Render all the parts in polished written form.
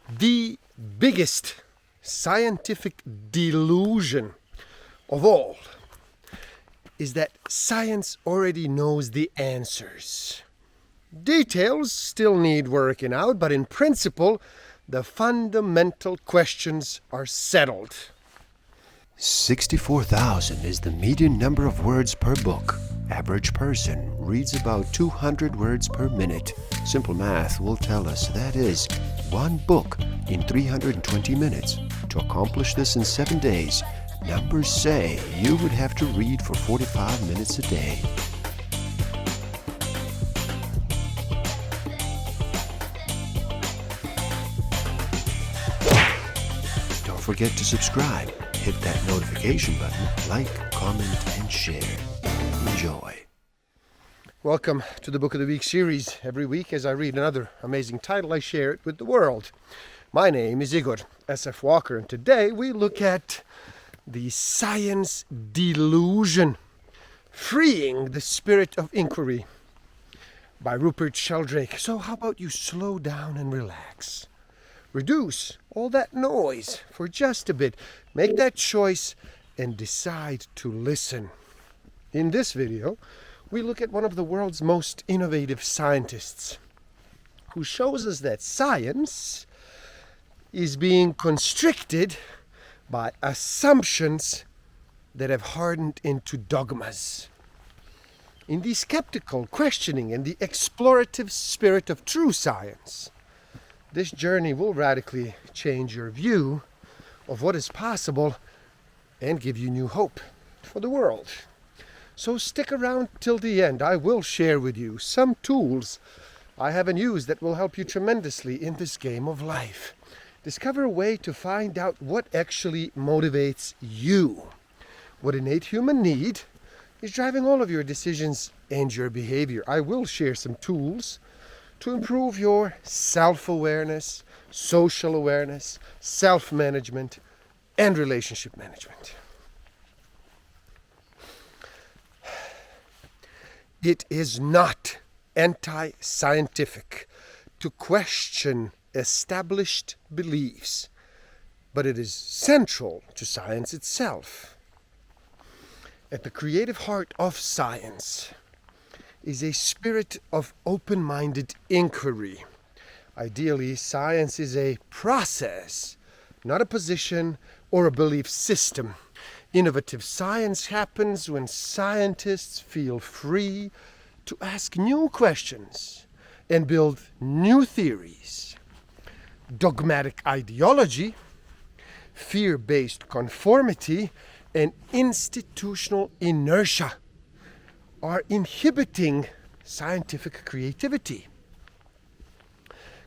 The biggest scientific delusion of all is that science already knows the answers. Details still need working out, but in principle, the fundamental questions are settled. 64,000 is the median number of words per book. Average person reads about 200 words per minute. Simple math will tell us that is one book in 320 minutes. To accomplish this in 7 days, numbers say you would have to read for 45 minutes a day. Don't forget to subscribe. Hit that notification button, like, comment, and share. Enjoy. Welcome to the Book of the Week series. Every week as I read another amazing title, I share it with the world. My name is Igor S.F. Walker, and today we look at the science delusion, Freeing the Spirit of Inquiry by Rupert Sheldrake. So how about you slow down and relax? Reduce all that noise for just a bit. Make that choice and decide to listen. In this video, we look at one of the world's most innovative scientists who shows us that science is being constricted by assumptions that have hardened into dogmas. In the skeptical, questioning, and the explorative spirit of true science, this journey will radically change your view of what is possible and give you new hope for the world. So stick around till the end. I will share with you some tools I haven't used that will help you tremendously in this game of life. Discover a way to find out what actually motivates you. What innate human need is driving all of your decisions and your behavior. I will share some tools to improve your self-awareness, social awareness, self-management, and relationship management. It is not anti-scientific to question established beliefs, but it is central to science itself. At the creative heart of science is a spirit of open-minded inquiry. Ideally, science is a process, not a position or a belief system. Innovative science happens when scientists feel free to ask new questions and build new theories. Dogmatic ideology, fear-based conformity, and institutional inertia are inhibiting scientific creativity.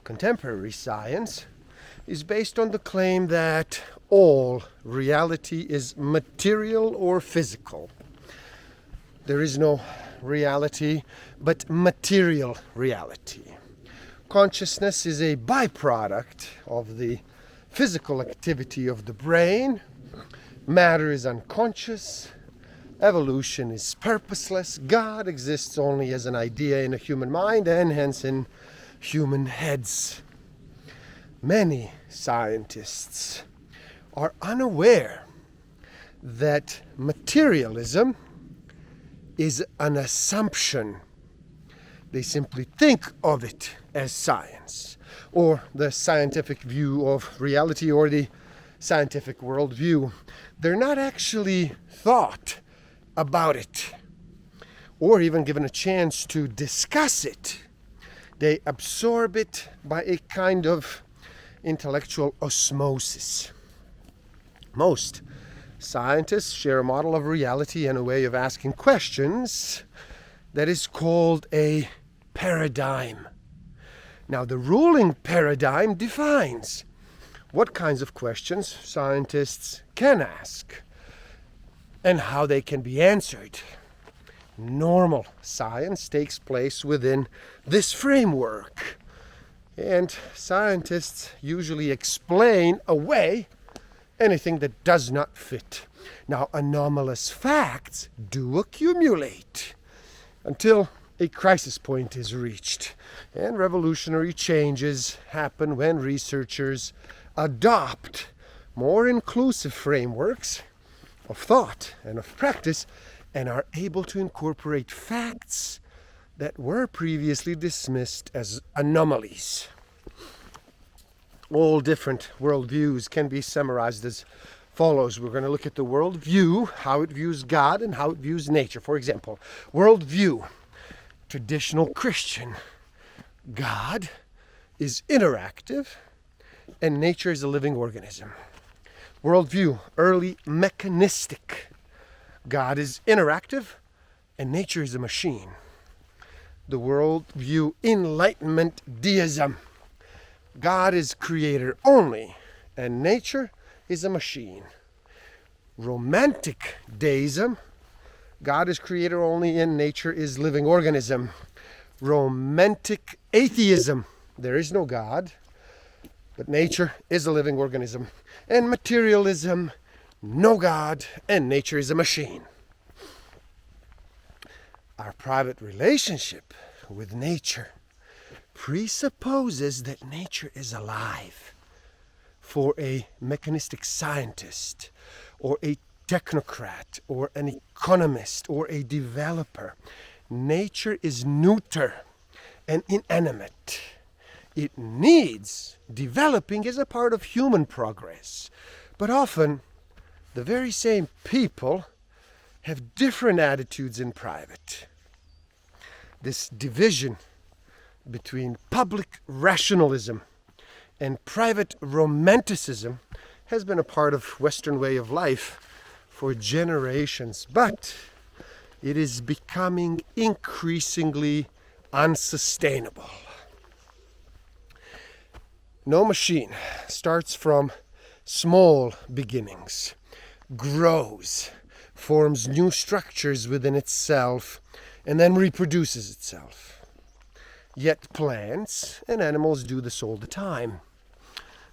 Contemporary science is based on the claim that all reality is material or physical. There is no reality but material reality. Consciousness is a byproduct of the physical activity of the brain. Matter is unconscious. Evolution is purposeless. God exists only as an idea in a human mind and hence in human heads. Many scientists are unaware that materialism is an assumption. They simply think of it as science, or the scientific view of reality, or the scientific worldview. They're not actually thought about it, or even given a chance to discuss it. They absorb it by a kind of intellectual osmosis. Most scientists share a model of reality and a way of asking questions that is called a paradigm. Now, the ruling paradigm defines what kinds of questions scientists can ask and how they can be answered. Normal science takes place within this framework, and scientists usually explain away anything that does not fit. Now, anomalous facts do accumulate until a crisis point is reached, and revolutionary changes happen when researchers adopt more inclusive frameworks of thought and of practice and are able to incorporate facts that were previously dismissed as anomalies. All different worldviews can be summarized as follows. We're going to look at the worldview, how it views God and how it views nature. For example, worldview, traditional Christian. God is interactive and nature is a living organism. Worldview, early mechanistic. God is interactive and nature is a machine. The worldview, Enlightenment deism. God is creator only and nature is a machine. Romantic deism. God is creator only and nature is living organism. Romantic atheism. There is no God, but nature is a living organism. And materialism. No God and nature is a machine. Our private relationship with nature presupposes that nature is alive. For a mechanistic scientist or a technocrat or an economist or a developer, nature is neuter and inanimate. It needs developing as a part of human progress. But often, the very same people have different attitudes in private. This division between public rationalism and private romanticism has been a part of Western way of life for generations, but it is becoming increasingly unsustainable. No machine starts from small beginnings, grows, forms new structures within itself, and then reproduces itself. Yet plants and animals do this all the time.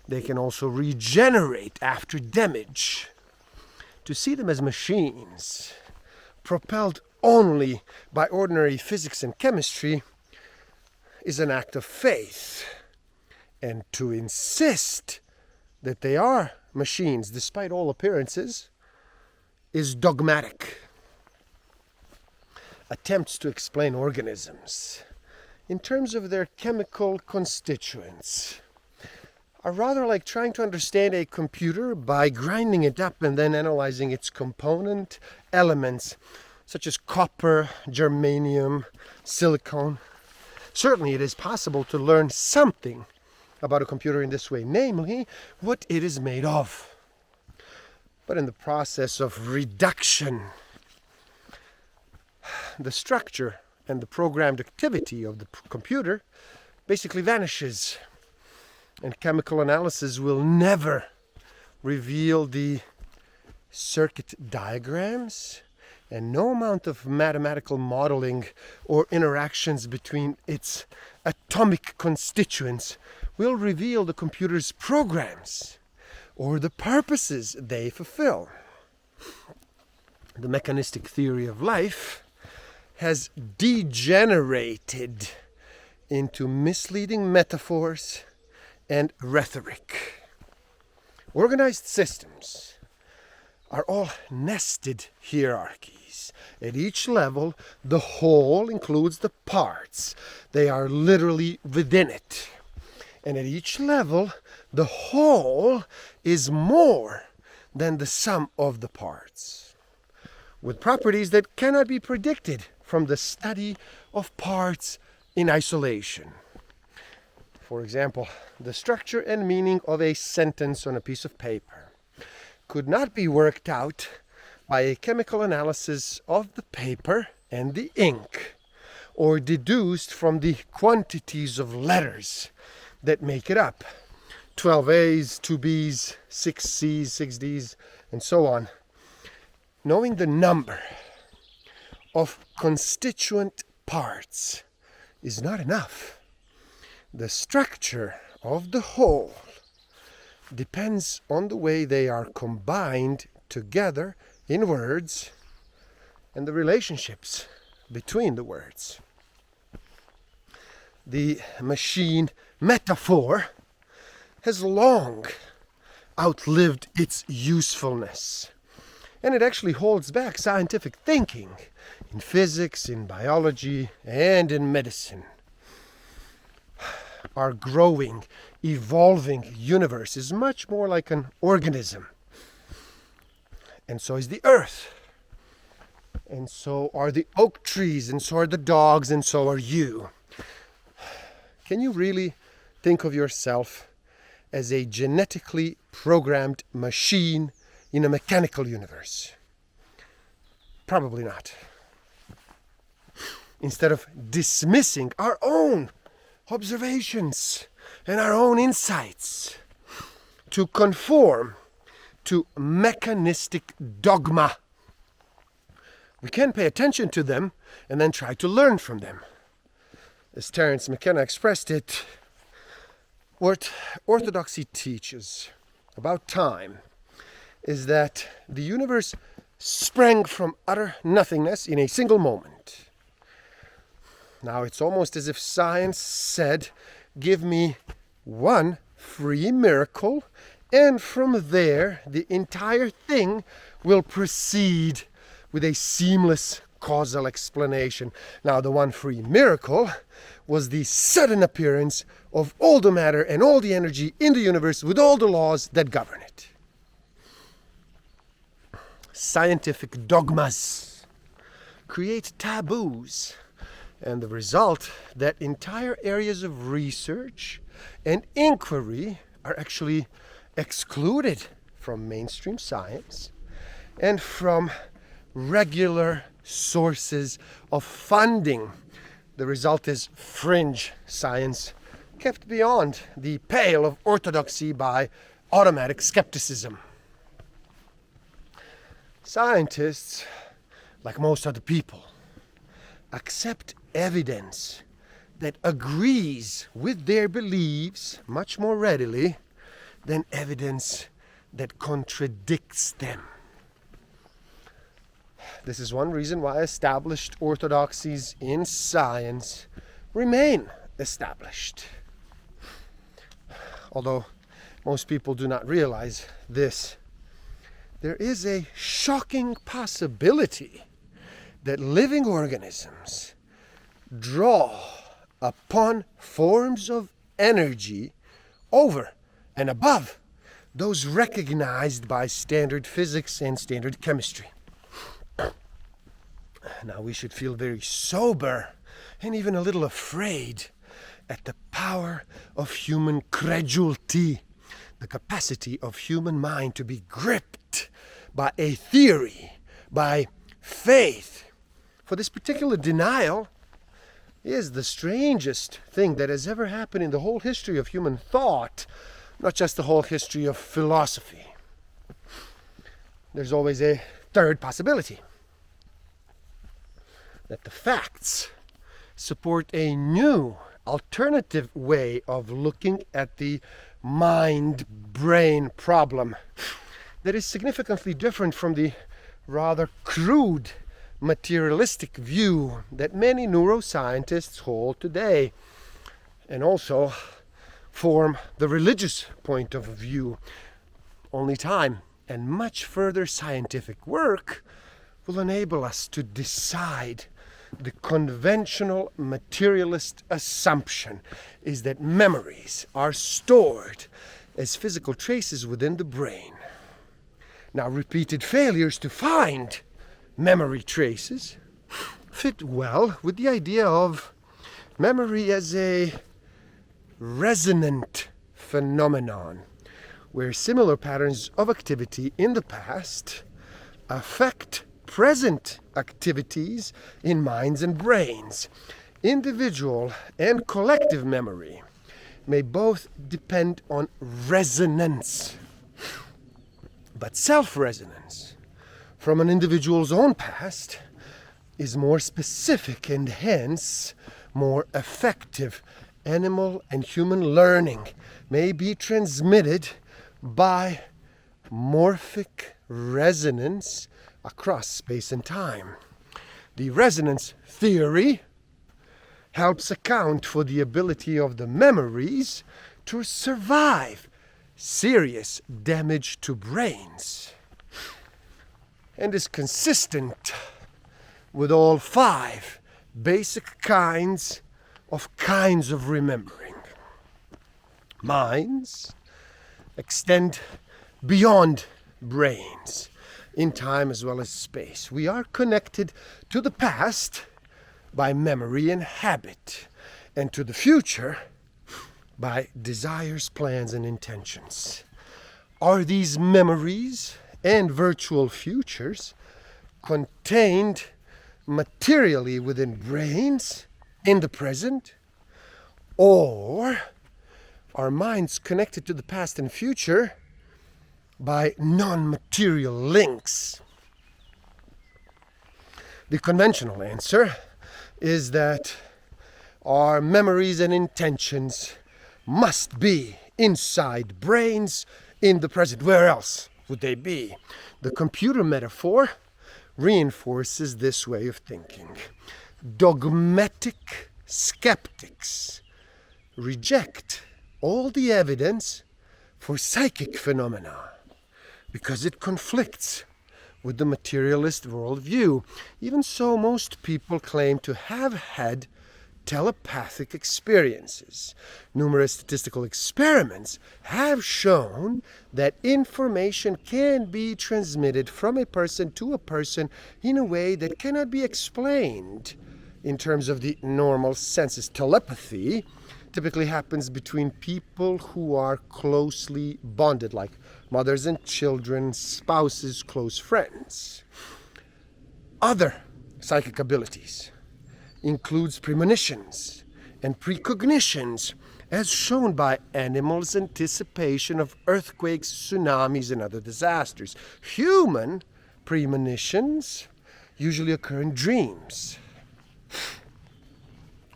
They can also regenerate after damage. To see them as machines, propelled only by ordinary physics and chemistry, is an act of faith. And to insist that they are machines, despite all appearances, is dogmatic. Attempts to explain organisms in terms of their chemical constituents are rather like trying to understand a computer by grinding it up and then analyzing its component elements, such as copper, germanium, silicon. Certainly it is possible to learn something about a computer in this way, namely what it is made of. But in the process of reduction, the structure and the programmed activity of the computer basically vanishes. And chemical analysis will never reveal the circuit diagrams, and no amount of mathematical modeling or interactions between its atomic constituents will reveal the computer's programs or the purposes they fulfill. The mechanistic theory of life has degenerated into misleading metaphors and rhetoric. Organized systems are all nested hierarchies. At each level, the whole includes the parts. They are literally within it. And at each level, the whole is more than the sum of the parts, with properties that cannot be predicted from the study of parts in isolation. For example, the structure and meaning of a sentence on a piece of paper could not be worked out by a chemical analysis of the paper and the ink, or deduced from the quantities of letters that make it up. 12 A's, 2 B's, 6 C's, 6 D's, and so on. Knowing the number of constituent parts is not enough. The structure of the whole depends on the way they are combined together in words and the relationships between the words. the machine metaphor has long outlived its usefulness. And it actually holds back scientific thinking in physics, in biology, and in medicine. Our growing, evolving universe is much more like an organism. And so is the earth. And so are the oak trees, and so are the dogs, and so are you. Can you really think of yourself as a genetically programmed machine in a mechanical universe? Probably not. Instead of dismissing our own observations and our own insights to conform to mechanistic dogma, we can pay attention to them and then try to learn from them. As Terence McKenna expressed it, what orthodoxy teaches about time is that the universe sprang from utter nothingness in a single moment. Now it's almost as if science said, give me one free miracle, and from there the entire thing will proceed with a seamless causal explanation. Now the one free miracle was the sudden appearance of all the matter and all the energy in the universe with all the laws that govern it. Scientific dogmas create taboos, and the result that entire areas of research and inquiry are actually excluded from mainstream science and from regular sources of funding. The result is fringe science kept beyond the pale of orthodoxy by automatic skepticism. Scientists, like most other people, accept evidence that agrees with their beliefs much more readily than evidence that contradicts them. This is one reason why established orthodoxies in science remain established. Although most people do not realize this, there is a shocking possibility that living organisms draw upon forms of energy over and above those recognized by standard physics and standard chemistry. Now we should feel very sober and even a little afraid at the power of human credulity, the capacity of human mind to be gripped by a theory, by faith. For this particular denial is the strangest thing that has ever happened in the whole history of human thought, not just the whole history of philosophy. There's always a third possibility, that the facts support a new, alternative way of looking at the mind-brain problem that is significantly different from the rather crude materialistic view that many neuroscientists hold today, and also form the religious point of view. Only time and much further scientific work will enable us to decide. The conventional materialist assumption is that memories are stored as physical traces within the brain. Now, repeated failures to find memory traces fit well with the idea of memory as a resonant phenomenon, where similar patterns of activity in the past affect present activities in minds and brains. Individual and collective memory may both depend on resonance, but self-resonance from an individual's own past is more specific and hence more effective. Animal and human learning may be transmitted by morphic resonance across space and time. The resonance theory helps account for the ability of the memories to survive serious damage to brains, and is consistent with all 5 basic kinds of remembering. Minds extend beyond brains in time as well as space. We are connected to the past by memory and habit, and to the future by desires, plans, and intentions. Are these memories and virtual futures contained materially within brains in the present, or are minds connected to the past and future by non-material links? The conventional answer is that our memories and intentions must be inside brains in the present. Where else would they be? The computer metaphor reinforces this way of thinking. Dogmatic skeptics reject all the evidence for psychic phenomena because it conflicts with the materialist worldview. Even so, most people claim to have had telepathic experiences. Numerous statistical experiments have shown that information can be transmitted from a person to a person in a way that cannot be explained in terms of the normal senses. Telepathy typically happens between people who are closely bonded, like mothers and children, spouses, close friends. Other psychic abilities includes premonitions and precognitions, as shown by animals' anticipation of earthquakes, tsunamis, and other disasters. Human premonitions usually occur in dreams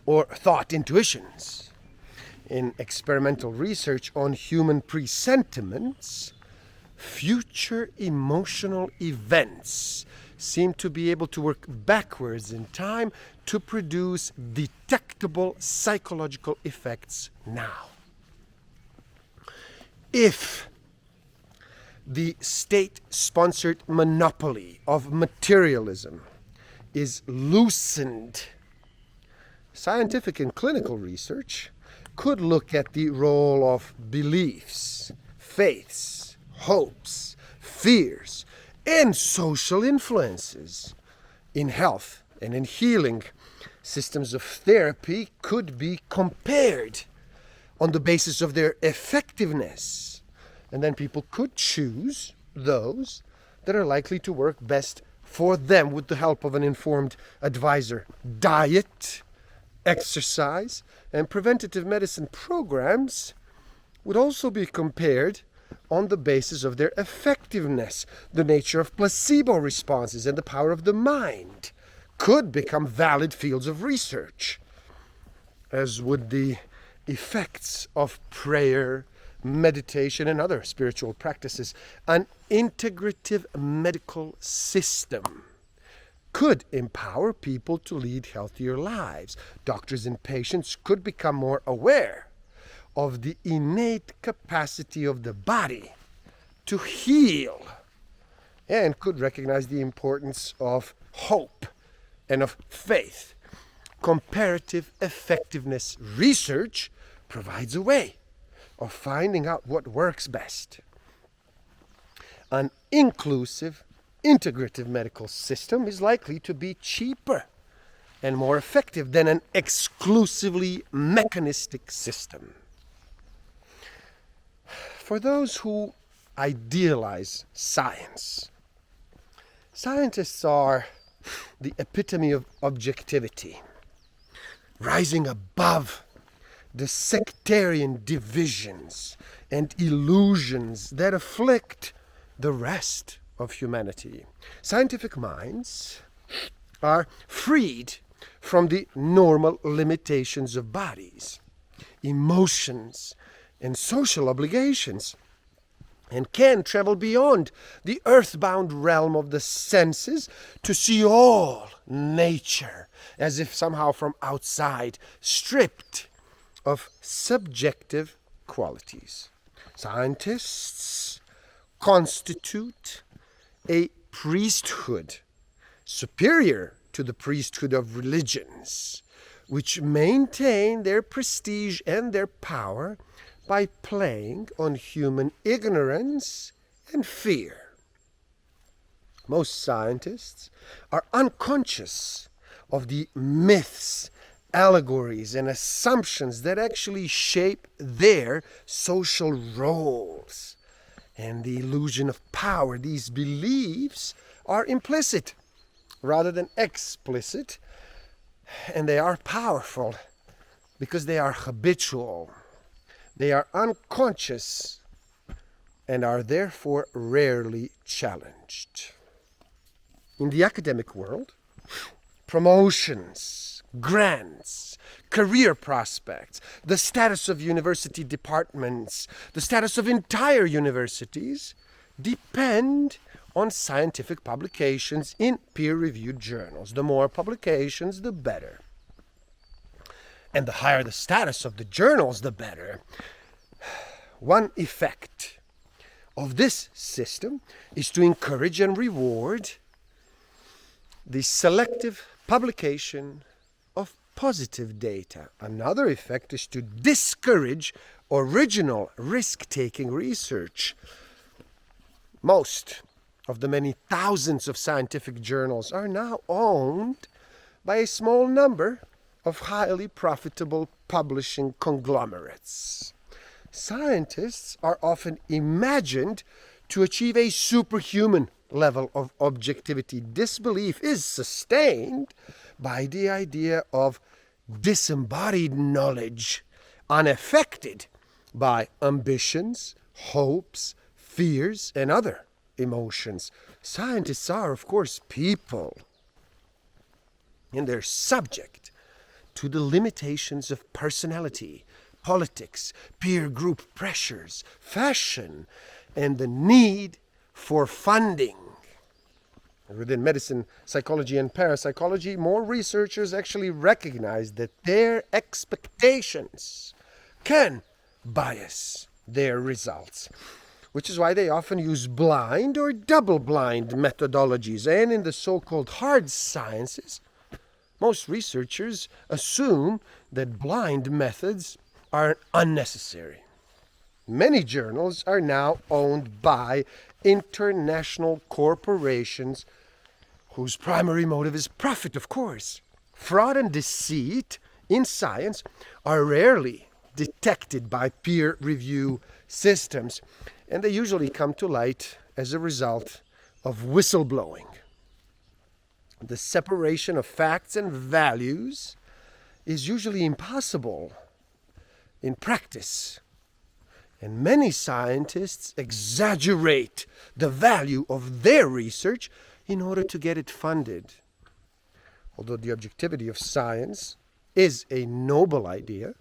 or thought intuitions. In experimental research on human presentiments, future emotional events seem to be able to work backwards in time to produce detectable psychological effects now. If the state-sponsored monopoly of materialism is loosened, scientific and clinical research could look at the role of beliefs, faiths, hopes, fears, and social influences in health and in healing. Systems of therapy could be compared on the basis of their effectiveness, and then people could choose those that are likely to work best for them with the help of an informed advisor. Diet, exercise, and preventative medicine programs would also be compared on the basis of their effectiveness. The nature of placebo responses and the power of the mind could become valid fields of research, as would the effects of prayer, meditation, and other spiritual practices. An integrative medical system could empower people to lead healthier lives. Doctors and patients could become more aware of the innate capacity of the body to heal, and could recognize the importance of hope and of faith. Comparative effectiveness research provides a way of finding out what works best. An inclusive, integrative medical system is likely to be cheaper and more effective than an exclusively mechanistic system. For those who idealize science, scientists are the epitome of objectivity, rising above the sectarian divisions and illusions that afflict the rest of humanity. Scientific minds are freed from the normal limitations of bodies, emotions, and social obligations. and can travel beyond the earthbound realm of the senses to see all nature as if somehow from outside, stripped of subjective qualities. Scientists constitute a priesthood superior to the priesthood of religions, which maintain their prestige and their power by playing on human ignorance and fear. Most scientists are unconscious of the myths, allegories, and assumptions that actually shape their social roles. And the illusion of power, these beliefs are implicit rather than explicit, and they are powerful because they are habitual. They are unconscious and are therefore rarely challenged. In the academic world, promotions, grants, career prospects, the status of university departments, the status of entire universities depend on scientific publications in peer-reviewed journals. The more publications, the better. And the higher the status of the journals, the better. One effect of this system is to encourage and reward the selective publication of positive data. Another effect is to discourage original risk-taking research. Most of the many thousands of scientific journals are now owned by a small number of highly profitable publishing conglomerates. Scientists are often imagined to achieve a superhuman level of objectivity. Disbelief is sustained by the idea of disembodied knowledge, unaffected by ambitions, hopes, fears, and other emotions. Scientists are, of course, people, and they're subject to the limitations of personality, politics, peer group pressures, fashion, and the need for funding. Within medicine, psychology, and parapsychology, more researchers actually recognize that their expectations can bias their results, which is why they often use blind or double-blind methodologies. And in the so-called hard sciences, most researchers assume that blind methods are unnecessary. Many journals are now owned by international corporations whose primary motive is profit, of course. Fraud and deceit in science are rarely detected by peer review systems, and they usually come to light as a result of whistleblowing. The separation of facts and values is usually impossible in practice, and many scientists exaggerate the value of their research in order to get it funded. Although the objectivity of science is a noble idea,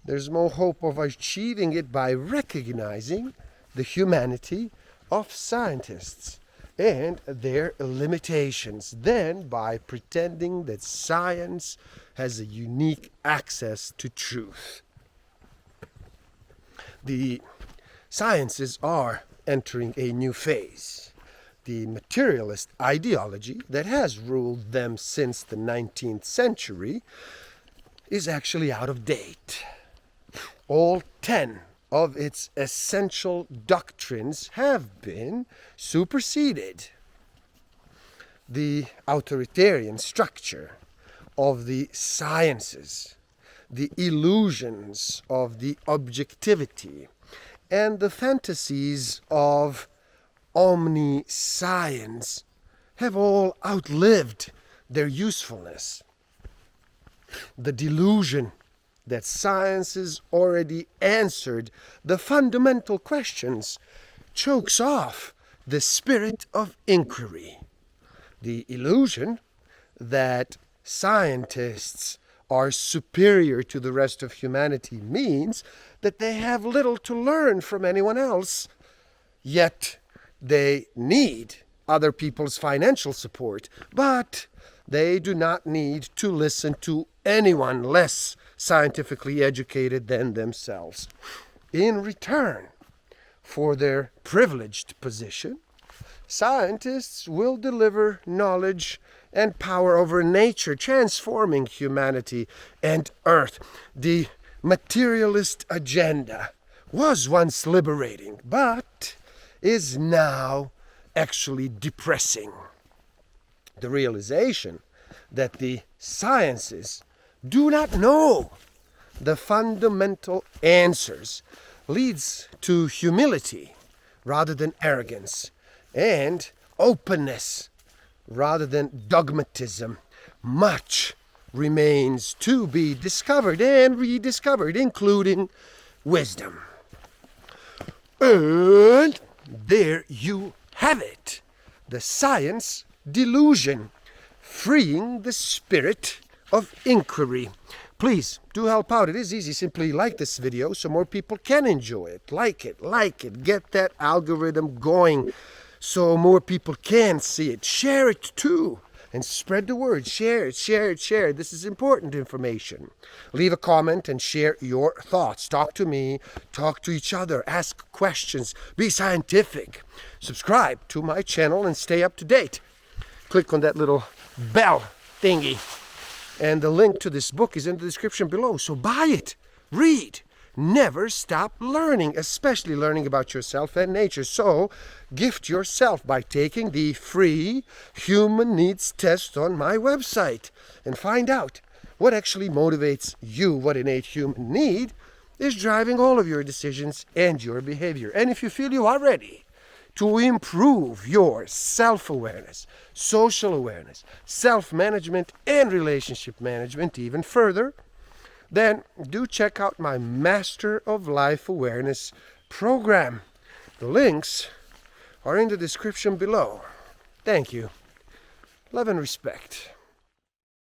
there's more hope of achieving it by recognizing the humanity of scientists and their limitations than by pretending that science has a unique access to truth. The sciences are entering a new phase. The materialist ideology that has ruled them since the 19th century is actually out of date. All 10 of its essential doctrines have been superseded. The authoritarian structure of the sciences, the illusions of the objectivity, and the fantasies of omniscience have all outlived their usefulness. The delusion that science has already answered the fundamental questions chokes off the spirit of inquiry. The illusion that scientists are superior to the rest of humanity means that they have little to learn from anyone else yet they need other people's financial support, but they do not need to listen to anyone less scientifically educated than themselves. In return for their privileged position, scientists will deliver knowledge and power over nature, transforming humanity and Earth. The materialist agenda was once liberating, but is now actually depressing. The realization that the sciences do not know the fundamental answers leads to humility rather than arrogance, and openness rather than dogmatism. Much remains to be discovered and rediscovered, including wisdom. And there you have it, the science delusion, freeing the spirit of inquiry. Please do help out. It is easy. Simply like this video so more people can enjoy it. Like it. Get that algorithm going so more people can see it. Share it too. And spread the word. Share it. This is important information. Leave a comment and share your thoughts. Talk to me. Talk to each other. Ask questions. Be scientific. Subscribe to my channel and stay up to date. Click on that little bell thingy. And the link to this book is in the description below. So buy it. Read. Never stop learning, especially learning about yourself and nature. So gift yourself by taking the free human needs test on my website and find out what actually motivates you, what innate human need is driving all of your decisions and your behavior. And if you feel you are ready to improve your self-awareness, social awareness, self-management, and relationship management even further, then do check out my Master of Life Awareness program. The links are in the description below. Thank you. Love and respect.